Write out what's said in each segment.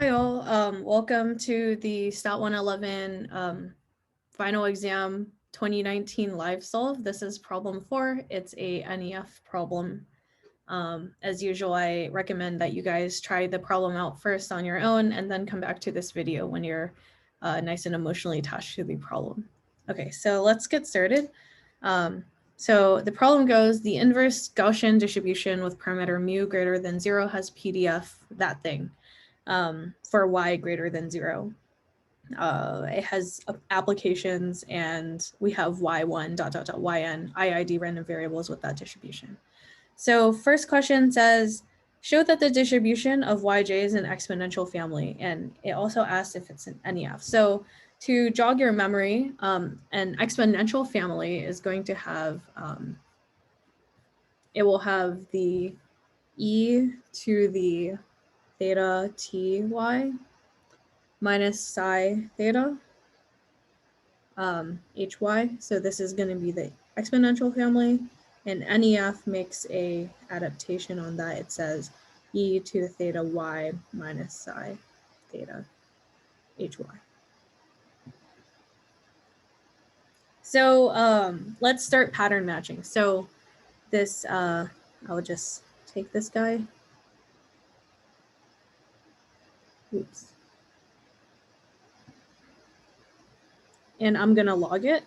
Hi all, welcome to the Stat 111 final exam 2019 live solve. This is problem 4. It's a NEF problem. As usual, I recommend that you guys try the problem out first on your own and then come back to this video when you're nice and emotionally attached to the problem. Okay, so let's get started. So the problem goes, the inverse Gaussian distribution with parameter mu greater than 0 has PDF, that thing. For y greater than 0. It has applications, and we have y1 ... yn IID random variables with that distribution. So first question says, show that the distribution of yj is an exponential family, and it also asks if it's an NEF. So to jog your memory, an exponential family is going to have, it will have the e to the theta ty minus psi theta hy. So this is going to be the exponential family, and NEF makes a adaptation on that. It says e to the theta y minus psi theta hy. So let's start pattern matching. So this, I'll just take this guy. Oops. And I'm going to log it.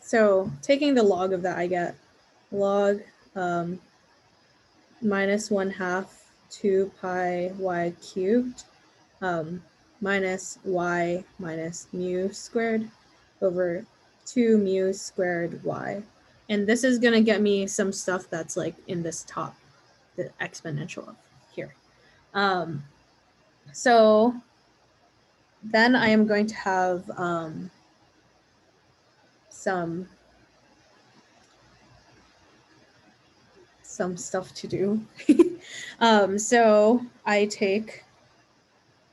So taking the log of that, I get log minus 1/2 2 pi y cubed minus y minus mu squared over 2 mu squared y. And this is going to get me some stuff that's like in this top, the exponential here. So then I am going to have some stuff to do. So I take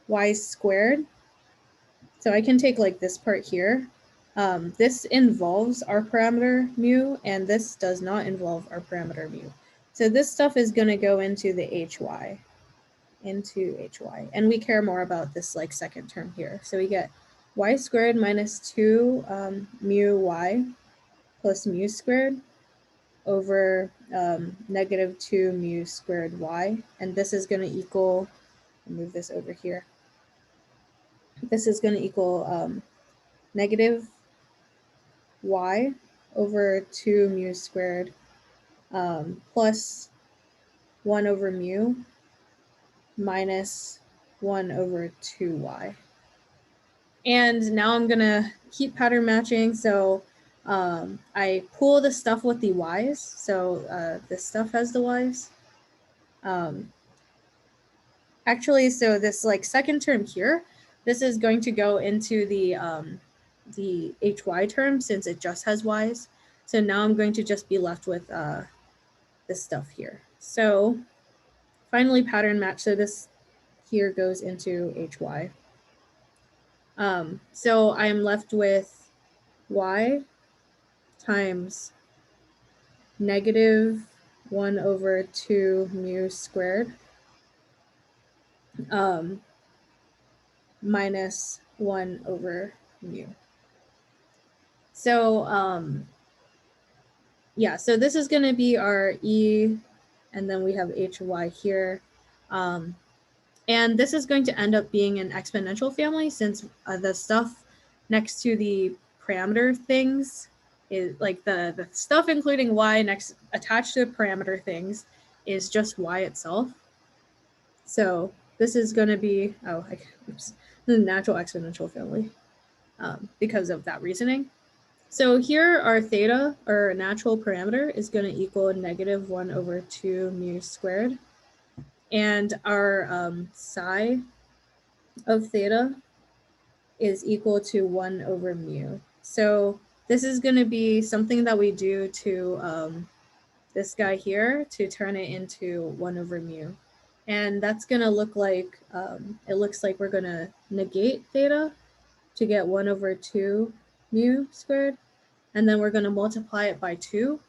y squared. So I can take like this part here. This involves our parameter mu, and this does not involve our parameter mu. So this stuff is going to go into the hy, and we care more about this like second term here. So we get y squared minus 2 mu y plus mu squared over negative 2 mu squared y, and this is going to equal, I'll move this over here, this is going to equal negative y over 2 mu squared plus 1 over mu minus 1 over 2y. And now I'm going to keep pattern matching. So I pull the stuff with the y's. So this stuff has the y's. Actually, so this like second term here, this is going to go into the hy term since it just has y's. So now I'm going to just be left with this stuff here. So finally pattern match. So this here goes into hy. So I'm left with y times negative 1 over 2 mu squared minus 1 over mu. So yeah, so this is going to be our e, and then we have hy here. And this is going to end up being an exponential family since the stuff next to the parameter things is like the stuff including y next attached to the parameter things is just y itself. So this is going to be, the natural exponential family because of that reasoning. So here our theta, or natural parameter, is going to equal negative 1 over 2 mu squared. And our psi of theta is equal to 1 over mu. So this is going to be something that we do to this guy here to turn it into 1 over mu. And that's going to look like, it looks like we're going to negate theta to get 1 over 2 mu squared. And then we're going to multiply it by 2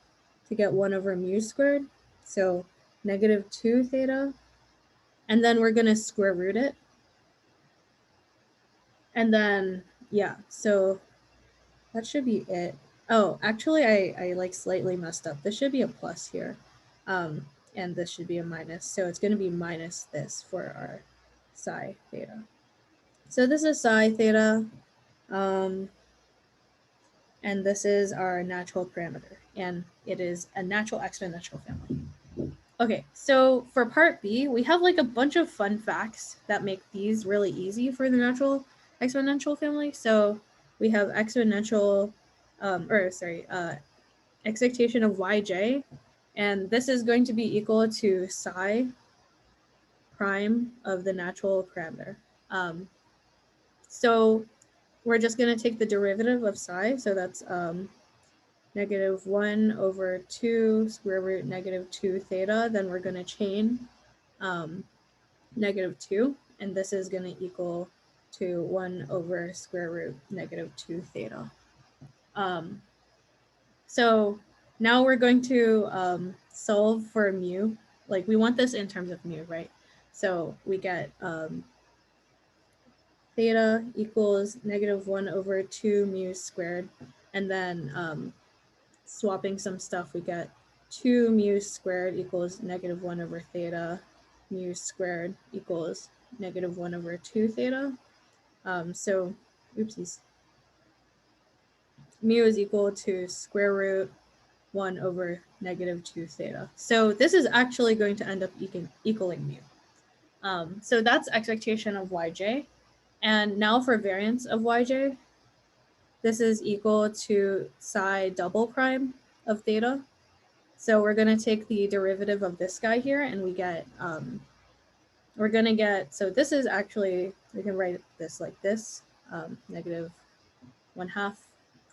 to get 1 over mu squared. So negative 2 theta. And then we're going to square root it. And then, yeah, so that should be it. Oh, actually, I like slightly messed up. This should be a plus here. And this should be a minus. So it's going to be minus this for our psi theta. So this is psi theta. And this is our natural parameter. And it is a natural exponential family. Okay, so for part B, we have like a bunch of fun facts that make these really easy for the natural exponential family. So we have exponential, excitation of yj, and this is going to be equal to psi prime of the natural parameter. So we're just going to take the derivative of psi, so that's negative 1 over 2 square root negative 2 theta, then we're going to chain negative 2, and this is going to equal to 1 over square root negative 2 theta. So now we're going to solve for mu. Like we want this in terms of mu, right? So we get theta equals negative 1 over 2 mu squared, and then swapping some stuff, we get 2 mu squared equals negative 1 over theta, mu squared equals negative 1 over 2 theta. So, oopsies. Mu is equal to square root 1 over negative 2 theta. So this is actually going to end up equaling mu. So that's expectation of yj. And now for variance of yj, this is equal to psi double prime of theta. So we're going to take the derivative of this guy here, and we get, we're going to get, so this is actually, we can write this like this, negative 1/2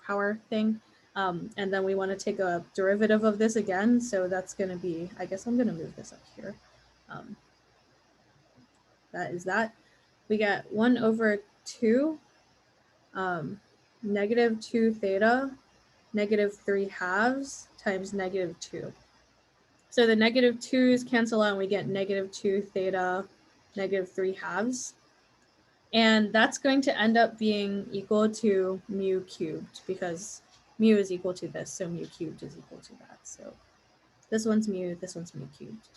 power thing. And then we want to take a derivative of this again. So that's going to be, I guess I'm going to move this up here. That is that. We get 1 over 2, negative 2 theta, negative 3 halves times negative 2. So the negative 2's cancel out and we get negative 2 theta, negative 3 halves. And that's going to end up being equal to mu cubed because mu is equal to this. So mu cubed is equal to that. So this one's mu cubed.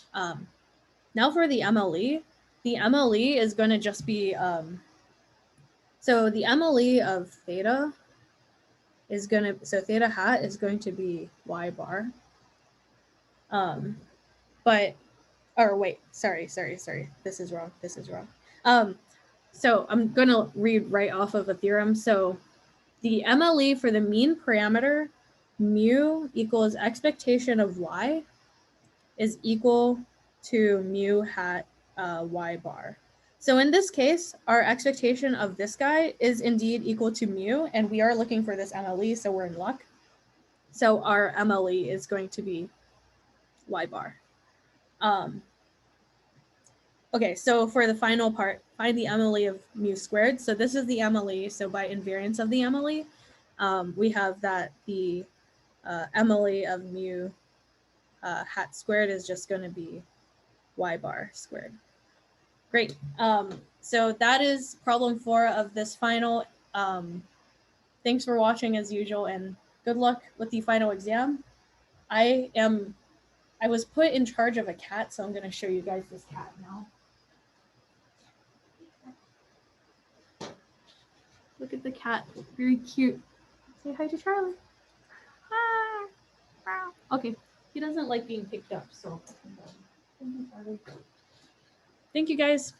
Now for the MLE is going to just be, so the MLE of theta is going to, so theta hat is going to be y bar. But, or wait, sorry. This is wrong. So I'm going to read right off of a theorem. So the MLE for the mean parameter, mu equals expectation of y is equal to mu hat y bar. So in this case, our expectation of this guy is indeed equal to mu, and we are looking for this MLE, so we're in luck. So our MLE is going to be y bar. Okay, so for the final part, find the MLE of mu squared. So this is the MLE. So by invariance of the MLE, we have that the MLE of mu hat squared is just going to be y bar squared. Great. So that is problem 4 of this final. Thanks for watching as usual, and good luck with the final exam. I was put in charge of a cat, so I'm going to show you guys this cat now. Look at the cat, very cute. Say hi to Charlie. Hi. Okay, he doesn't like being picked up, so thank you, Charlie. Thank you, guys.